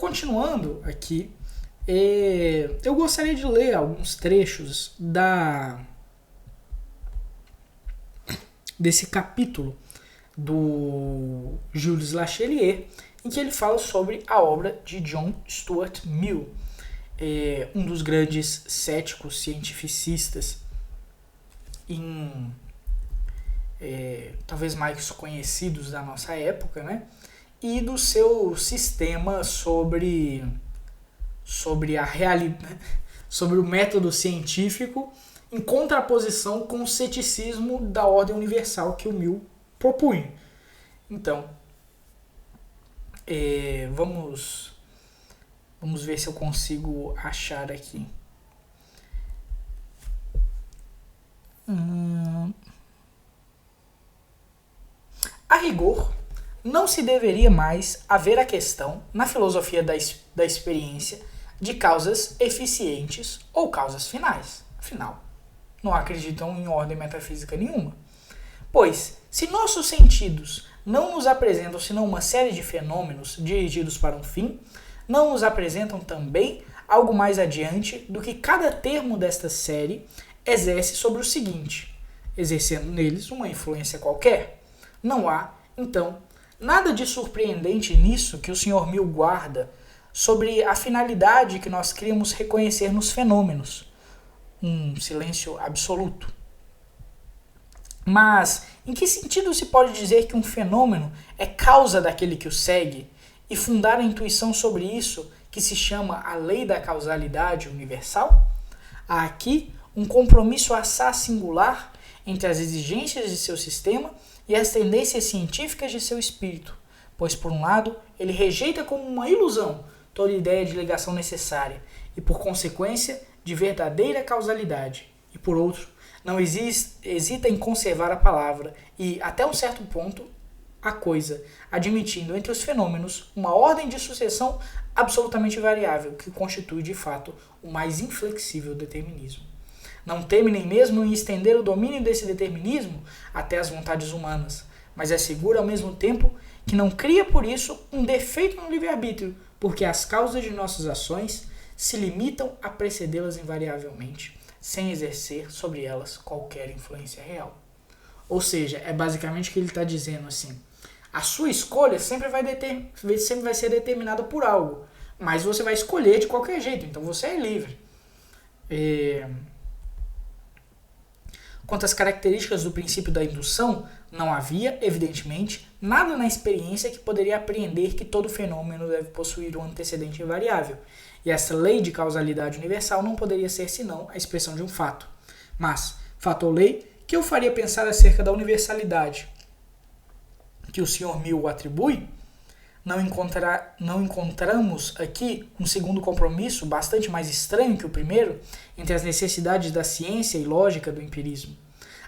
Continuando aqui, eu gostaria de ler alguns trechos desse capítulo do Jules Lachelier, em que ele fala sobre a obra de John Stuart Mill, um dos grandes céticos cientificistas, talvez mais conhecidos da nossa época, né? E do seu sistema sobre a realidade, sobre o método científico, em contraposição com o ceticismo da ordem universal que o Mill propunha. Então, vamos ver se eu consigo achar aqui. A rigor, não se deveria mais haver a questão, na filosofia da experiência, de causas eficientes ou causas finais. Afinal, não acreditam em ordem metafísica nenhuma. Pois, se nossos sentidos não nos apresentam senão uma série de fenômenos dirigidos para um fim, não nos apresentam também algo mais adiante do que cada termo desta série exerce sobre o seguinte, exercendo neles uma influência qualquer. Não há, então, nada de surpreendente nisso que o Sr. Mill guarda sobre a finalidade que nós queríamos reconhecer nos fenômenos. Um silêncio absoluto. Mas, em que sentido se pode dizer que um fenômeno é causa daquele que o segue e fundar a intuição sobre isso que se chama a lei da causalidade universal? Há aqui um compromisso assaz singular entre as exigências de seu sistema e as tendências científicas de seu espírito, pois, por um lado, ele rejeita como uma ilusão toda ideia de ligação necessária e, por consequência, de verdadeira causalidade, e, por outro, não hesita em conservar a palavra e, até um certo ponto, a coisa, admitindo entre os fenômenos uma ordem de sucessão absolutamente variável que constitui, de fato, o mais inflexível determinismo. Não teme nem mesmo em estender o domínio desse determinismo até as vontades humanas, mas assegura ao mesmo tempo que não cria por isso um defeito no livre-arbítrio, porque as causas de nossas ações se limitam a precedê-las invariavelmente, sem exercer sobre elas qualquer influência real. Ou seja, é basicamente o que ele está dizendo assim, a sua escolha sempre vai ser determinada por algo, mas você vai escolher de qualquer jeito, então você é livre. Quanto às características do princípio da indução, não havia, evidentemente, nada na experiência que poderia apreender que todo fenômeno deve possuir um antecedente invariável, e essa lei de causalidade universal não poderia ser senão a expressão de um fato. Mas, fato ou lei, que eu faria pensar acerca da universalidade que o Sr. Mill atribui? Não encontramos aqui um segundo compromisso bastante mais estranho que o primeiro entre as necessidades da ciência e lógica do empirismo.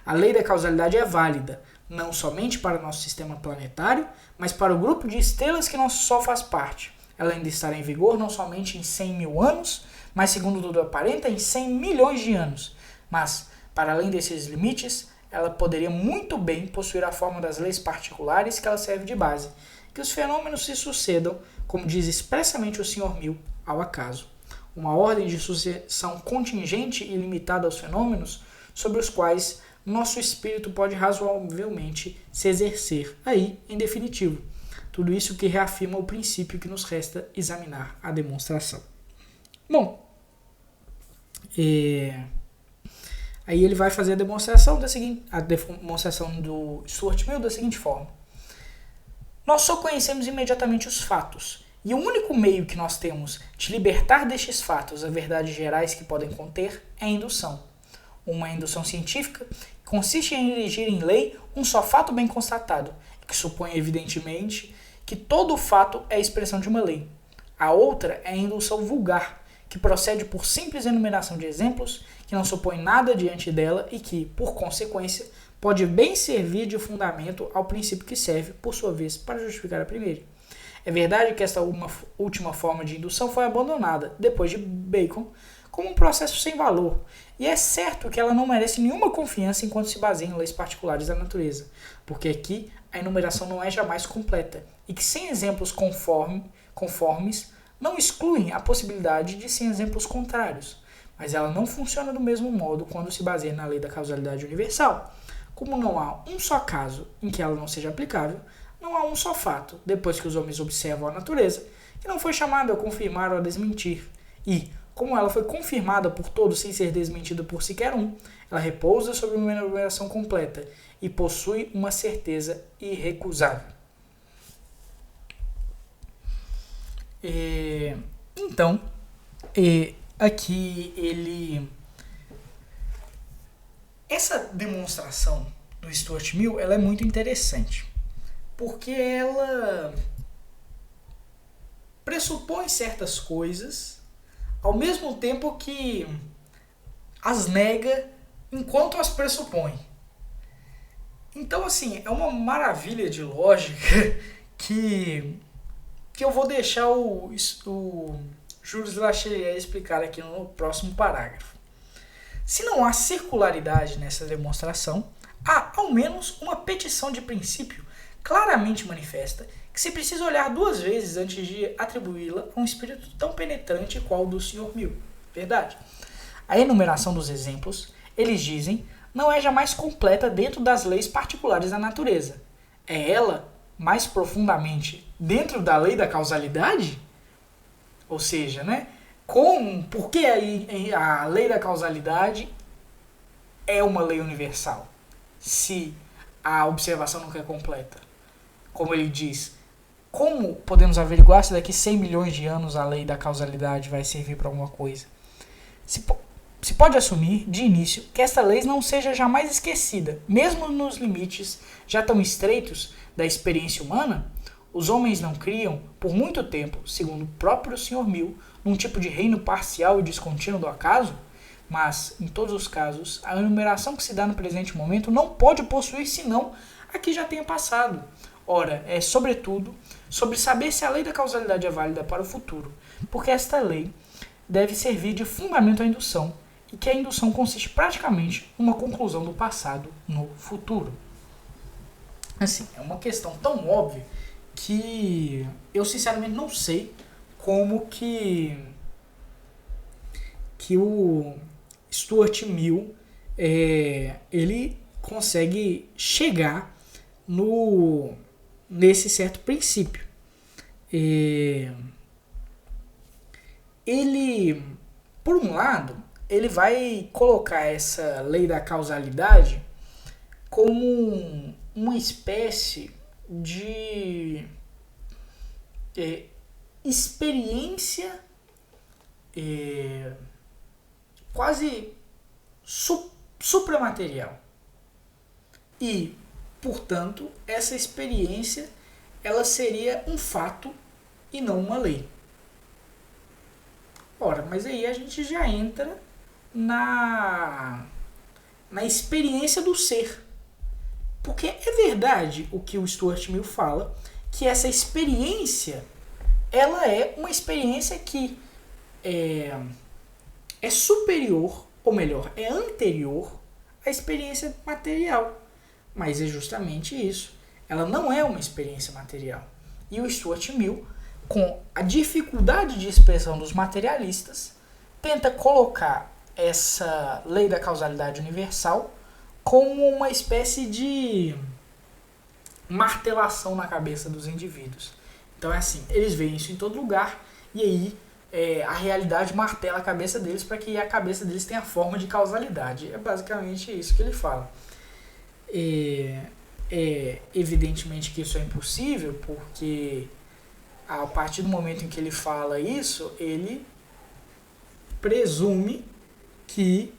A lei da causalidade é válida, não somente para nosso sistema planetário, mas para o grupo de estrelas que nosso Sol faz parte. Ela ainda estará em vigor não somente em 100 mil anos, mas, segundo tudo aparenta, em 100 milhões de anos. Mas, para além desses limites, ela poderia muito bem possuir a forma das leis particulares que ela serve de base, que os fenômenos se sucedam, como diz expressamente o Sr. Mill, ao acaso. Uma ordem de sucessão contingente e limitada aos fenômenos sobre os quais nosso espírito pode razoavelmente se exercer, aí, em definitivo. Tudo isso que reafirma o princípio que nos resta examinar a demonstração. Bom, aí ele vai fazer a demonstração do Stuart Mill da seguinte forma. Nós só conhecemos imediatamente os fatos, e o único meio que nós temos de libertar destes fatos as verdades gerais que podem conter é a indução. Uma indução científica consiste em erigir em lei um só fato bem constatado, que supõe evidentemente que todo fato é a expressão de uma lei. A outra é a indução vulgar, que procede por simples enumeração de exemplos, que não supõe nada diante dela e que, por consequência, pode bem servir de fundamento ao princípio que serve, por sua vez, para justificar a primeira. É verdade que esta última forma de indução foi abandonada, depois de Bacon, como um processo sem valor, e é certo que ela não merece nenhuma confiança enquanto se baseia em leis particulares da natureza, porque aqui a enumeração não é jamais completa, e que sem exemplos conformes não excluem a possibilidade de ser exemplos contrários, mas ela não funciona do mesmo modo quando se baseia na lei da causalidade universal. Como não há um só caso em que ela não seja aplicável, não há um só fato, depois que os homens observam a natureza, que não foi chamado a confirmar ou a desmentir. E, como ela foi confirmada por todos sem ser desmentida por sequer um, ela repousa sobre uma enumeração completa e possui uma certeza irrecusável. Então, aqui ele... Essa demonstração do Stuart Mill, ela é muito interessante, porque ela pressupõe certas coisas, ao mesmo tempo que as nega enquanto as pressupõe. Então, assim, é uma maravilha de lógica que eu vou deixar o Jules Lacheyre explicar aqui no próximo parágrafo. Se não há circularidade nessa demonstração, há ao menos uma petição de princípio claramente manifesta que se precisa olhar duas vezes antes de atribuí-la a um espírito tão penetrante qual o do Sr. Mill. Verdade. A enumeração dos exemplos, eles dizem, não é jamais completa dentro das leis particulares da natureza. É ela, mais profundamente, dentro da lei da causalidade? Ou seja, né? Por que a lei da causalidade é uma lei universal, se a observação nunca é completa? Como ele diz, como podemos averiguar se daqui 100 milhões de anos a lei da causalidade vai servir para alguma coisa? Se pode assumir, de início, que esta lei não seja jamais esquecida, mesmo nos limites já tão estreitos da experiência humana. Os homens não criam, por muito tempo, segundo o próprio Sr. Mill, num tipo de reino parcial e descontínuo do acaso, mas, em todos os casos, a enumeração que se dá no presente momento não pode possuir senão a que já tenha passado. Ora, é sobretudo sobre saber se a lei da causalidade é válida para o futuro, porque esta lei deve servir de fundamento à indução, e que a indução consiste praticamente numa conclusão do passado no futuro. Assim, é uma questão tão óbvia que eu sinceramente não sei como que o Stuart Mill ele consegue chegar nesse certo princípio. Ele, por um lado, ele vai colocar essa lei da causalidade como uma espécie de experiência quase supramaterial. E, portanto, essa experiência ela seria um fato e não uma lei. Ora, mas aí a gente já entra na experiência do ser. Porque é verdade o que o Stuart Mill fala, que essa experiência ela é uma experiência que é superior, ou melhor, é anterior à experiência material. Mas é justamente isso. Ela não é uma experiência material. E o Stuart Mill, com a dificuldade de expressão dos materialistas, tenta colocar essa lei da causalidade universal como uma espécie de martelação na cabeça dos indivíduos. Então é assim, eles veem isso em todo lugar e aí a realidade martela a cabeça deles para que a cabeça deles tenha forma de causalidade. É basicamente isso que ele fala. Evidentemente que isso é impossível, porque a partir do momento em que ele fala isso, ele presume que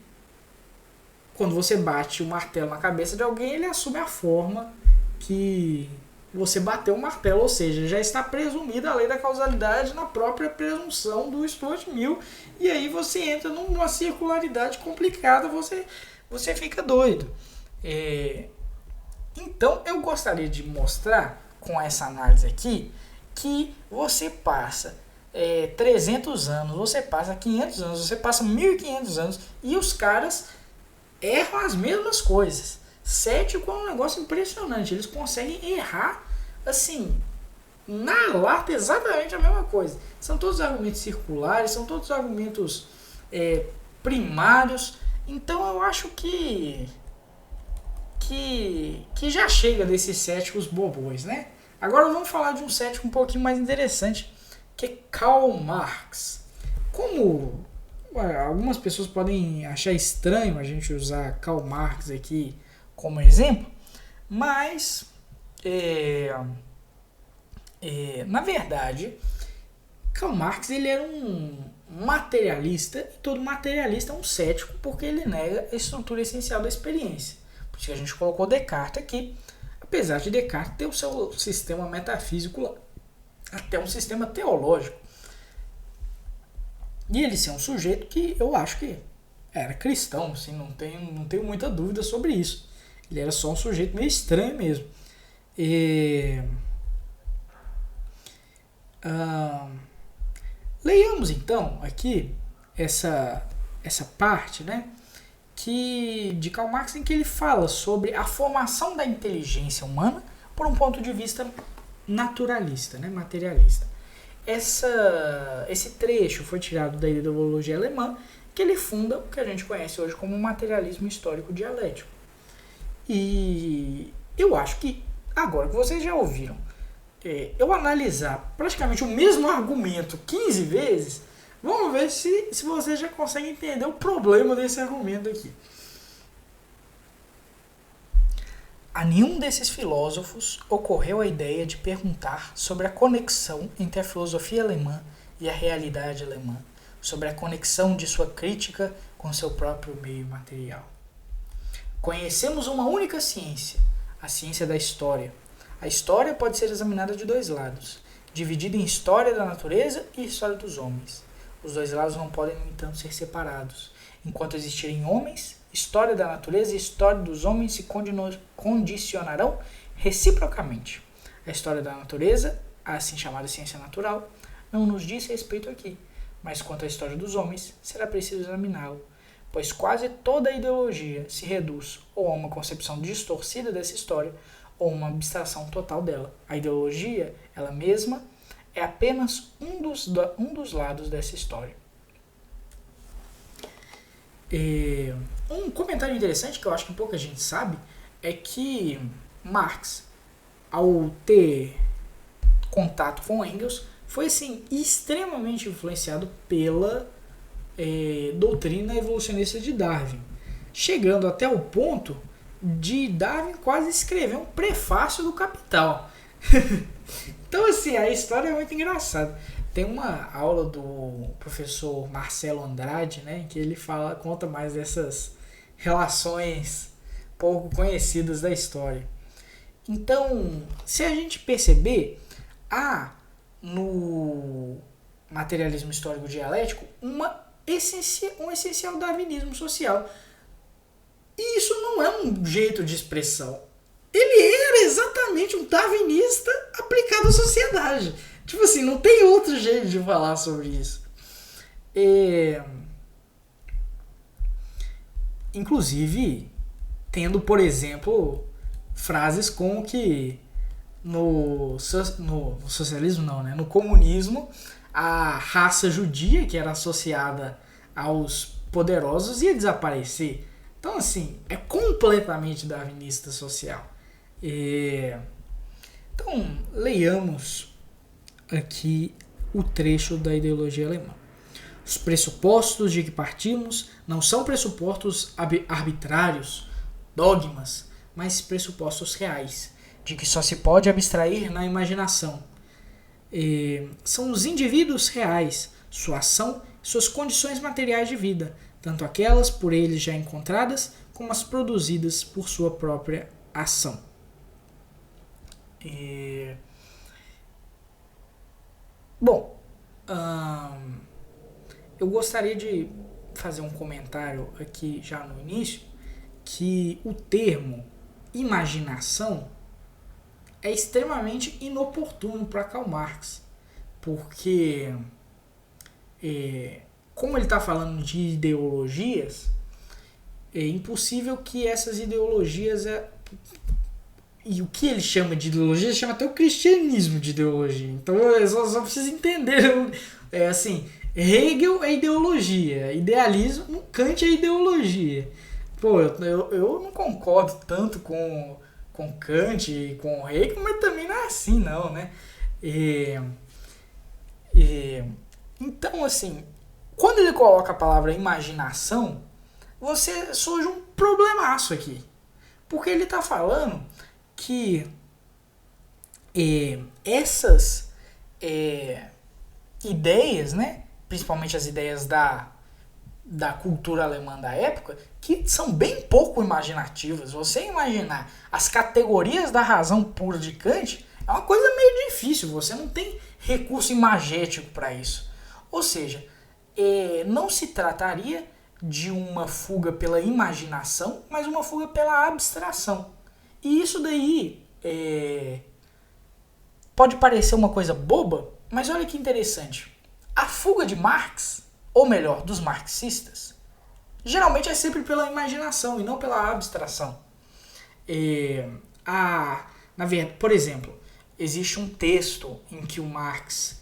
quando você bate o martelo na cabeça de alguém, ele assume a forma que você bateu o martelo, ou seja, já está presumida a lei da causalidade na própria presunção do Stuart Mill, e aí você entra numa circularidade complicada, você fica doido. Então, eu gostaria de mostrar com essa análise aqui que você passa 300 anos, você passa 500 anos, você passa 1.500 anos e os caras erram as mesmas coisas. Cético é um negócio impressionante, eles conseguem errar assim na lata exatamente a mesma coisa. São todos argumentos circulares, são todos argumentos primários. Então eu acho que já chega desses céticos bobões, né? Agora vamos falar de um cético um pouquinho mais interessante, que é Karl Marx. Como algumas pessoas podem achar estranho a gente usar Karl Marx aqui como exemplo, mas na verdade Karl Marx ele era um materialista, e todo materialista é um cético porque ele nega a estrutura essencial da experiência. Por isso que a gente colocou Descartes aqui, apesar de Descartes ter o seu sistema metafísico, até um sistema teológico. E ele ser um sujeito que eu acho que era cristão, assim, não tenho muita dúvida sobre isso. Ele era só um sujeito meio estranho mesmo. Leiamos então aqui essa parte, né, de Karl Marx, em que ele fala sobre a formação da inteligência humana por um ponto de vista naturalista, né, materialista. Esse trecho foi tirado da ideologia alemã, que ele funda o que a gente conhece hoje como materialismo histórico dialético. E eu acho que, agora que vocês já ouviram, eu analisar praticamente o mesmo argumento 15 vezes, vamos ver se vocês já conseguem entender o problema desse argumento aqui. A nenhum desses filósofos ocorreu a ideia de perguntar sobre a conexão entre a filosofia alemã e a realidade alemã, sobre a conexão de sua crítica com seu próprio meio material. Conhecemos uma única ciência, a ciência da história. A história pode ser examinada de dois lados, dividida em história da natureza e história dos homens. Os dois lados não podem, no entanto, ser separados. Enquanto existirem homens, história da natureza e história dos homens se condicionarão reciprocamente. A história da natureza, a assim chamada ciência natural, não nos diz respeito aqui, mas quanto à história dos homens, será preciso examiná-lo, pois quase toda a ideologia se reduz ou a uma concepção distorcida dessa história ou uma abstração total dela. A ideologia, ela mesma, é apenas um dos lados dessa história. Um comentário interessante que eu acho que pouca gente sabe é que Marx, ao ter contato com Engels, foi assim, extremamente influenciado pela doutrina evolucionista de Darwin, chegando até o ponto de Darwin quase escrever um prefácio do Capital. Então assim, a história é muito engraçada. Tem uma aula do professor Marcelo Andrade, né, em que ele conta mais dessas relações pouco conhecidas da história. Então, se a gente perceber, há no materialismo histórico dialético um essencial darwinismo social. E isso não é um jeito de expressão. Ele era exatamente um darwinista aplicado à sociedade. Tipo assim, não tem outro jeito de falar sobre isso. Inclusive, tendo, por exemplo, frases como que no socialismo não, né? No comunismo, a raça judia, que era associada aos poderosos, ia desaparecer. Então, assim, é completamente darwinista social. Então, leiamos aqui o trecho da ideologia alemã. Os pressupostos de que partimos não são pressupostos arbitrários, dogmas, mas pressupostos reais, de que só se pode abstrair na imaginação. São os indivíduos reais, sua ação e suas condições materiais de vida, tanto aquelas por eles já encontradas, como as produzidas por sua própria ação. Bom, eu gostaria de fazer um comentário aqui já no início, que o termo imaginação é extremamente inoportuno para Karl Marx, porque como ele está falando de ideologias, é impossível que essas ideologias E o que ele chama de ideologia, ele chama até o cristianismo de ideologia. Então eu só preciso entender. Assim, Hegel é ideologia, idealismo, Kant é ideologia. Pô, eu não concordo tanto com Kant e com Hegel, mas também não é assim não, né? Então, assim, quando ele coloca a palavra imaginação, surge um problemaço aqui. Porque ele está falando que essas ideias, né, principalmente as ideias da cultura alemã da época, que são bem pouco imaginativas. Você imaginar as categorias da razão pura de Kant é uma coisa meio difícil, você não tem recurso imagético para isso. Ou seja, não se trataria de uma fuga pela imaginação, mas uma fuga pela abstração. E isso daí pode parecer uma coisa boba, mas olha que interessante. A fuga de Marx, ou melhor, dos marxistas, geralmente é sempre pela imaginação e não pela abstração. Por exemplo, existe um texto em que o Marx,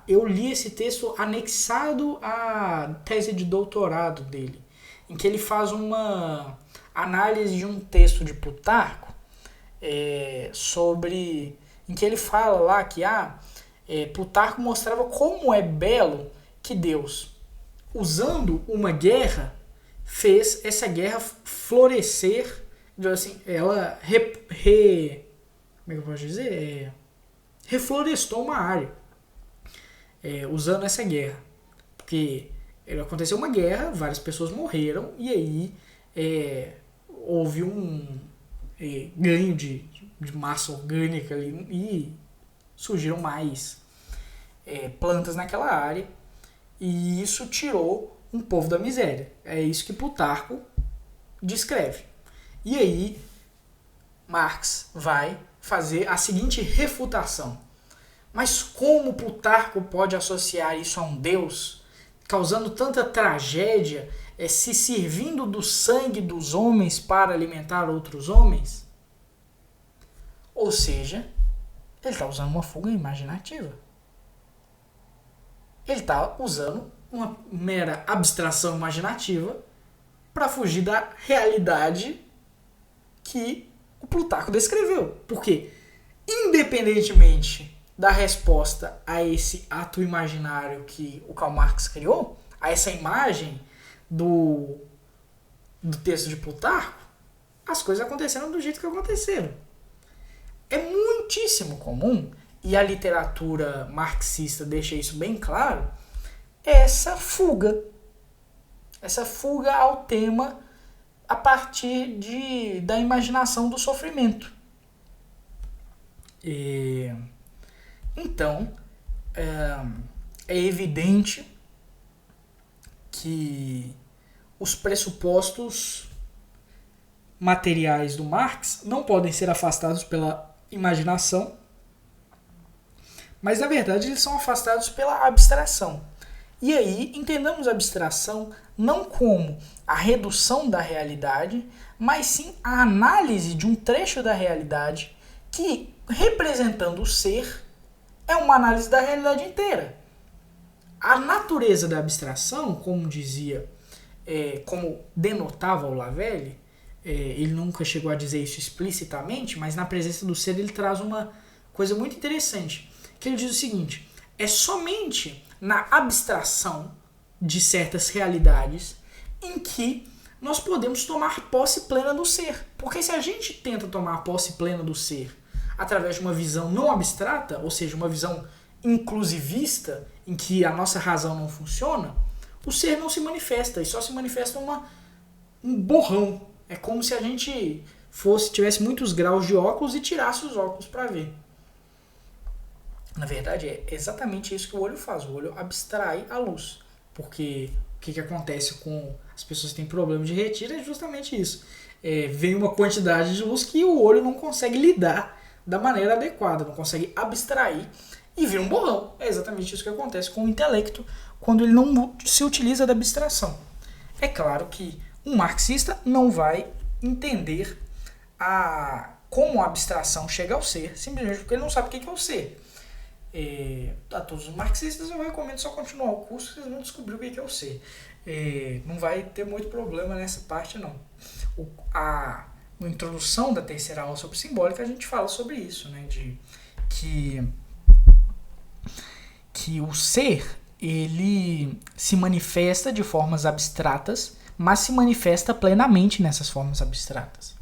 eu li esse texto anexado à tese de doutorado dele, em que ele faz uma análise de um texto de Plutarco, em que ele fala lá que Plutarco mostrava como é belo que Deus, usando uma guerra, fez essa guerra florescer, assim, ela como é que eu posso dizer? Reflorestou uma área, usando essa guerra. Porque aconteceu uma guerra, várias pessoas morreram, e aí houve um ganho de massa orgânica ali, e surgiram mais plantas naquela área, e isso tirou um povo da miséria. É isso que Plutarco descreve. E aí Marx vai fazer a seguinte refutação: mas como Plutarco pode associar isso a um Deus, causando tanta tragédia, se servindo do sangue dos homens para alimentar outros homens? Ou seja, ele está usando uma fuga imaginativa. Ele está usando uma mera abstração imaginativa para fugir da realidade que o Plutarco descreveu. Porque, independentemente da resposta a esse ato imaginário que o Karl Marx criou, a essa imagem do texto de Plutarco, as coisas aconteceram do jeito que aconteceram. É muitíssimo comum, e a literatura marxista deixa isso bem claro, essa fuga ao tema a partir da imaginação do sofrimento. Então, é evidente que os pressupostos materiais do Marx não podem ser afastados pela imaginação, mas na verdade eles são afastados pela abstração. E aí entendamos a abstração não como a redução da realidade, mas sim a análise de um trecho da realidade que, representando o ser, é uma análise da realidade inteira. A natureza da abstração, como dizia, como denotava o Lavelle, ele nunca chegou a dizer isso explicitamente, mas na presença do ser ele traz uma coisa muito interessante, que ele diz o seguinte: é somente na abstração de certas realidades em que nós podemos tomar posse plena do ser. Porque se a gente tenta tomar posse plena do ser através de uma visão não abstrata, ou seja, uma visão inclusivista, em que a nossa razão não funciona, o ser não se manifesta, e só se manifesta um borrão. É como se a gente tivesse muitos graus de óculos e tirasse os óculos para ver. Na verdade, é exatamente isso que o olho faz. O olho abstrai a luz. Porque o que acontece com as pessoas que têm problema de retina é justamente isso. Vem uma quantidade de luz que o olho não consegue lidar da maneira adequada, não consegue abstrair e vira um borrão. É exatamente isso que acontece com o intelecto quando ele não se utiliza da abstração. É claro que um marxista não vai entender como a abstração chega ao ser, simplesmente porque ele não sabe o que é o ser. A todos os marxistas eu recomendo só continuar o curso, que vocês vão descobrir o que é o ser. Não vai ter muito problema nessa parte, não. A introdução da terceira aula sobre simbólica, a gente fala sobre isso, né? Que o ser, ele se manifesta de formas abstratas, mas se manifesta plenamente nessas formas abstratas.